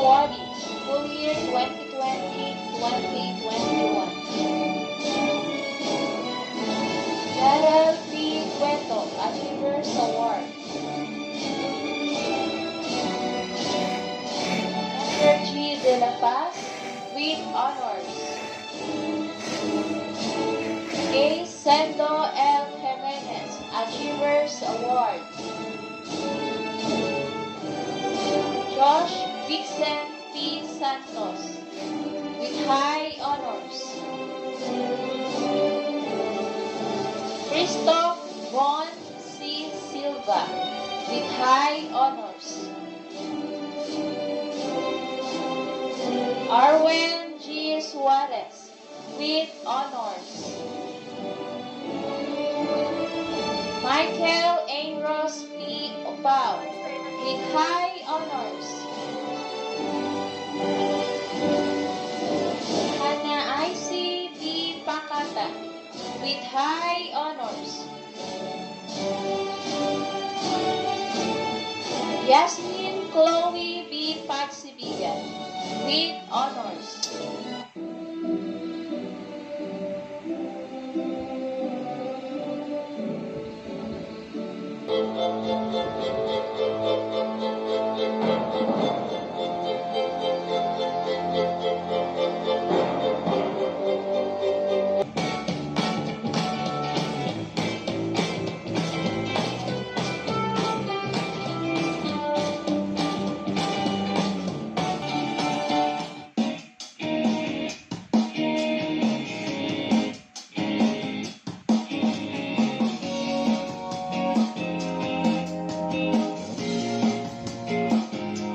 awardees, school year 2020-2021. Darrell P. Cueto, Achievers Award. Edgar G. De La Paz, with honors. A. Sendo L. Jimenez, Achievers Award. Josh Vixen P. Santos, with high honors. Christoph Von C. Silva, with high honors. Arwen G. Suarez, with honors. Michael Ambrose P. Opao, with high honors. Hannah I.C. D. Pakata, with high honors. Yasmin Chloe B. Pagsibigan, with honors.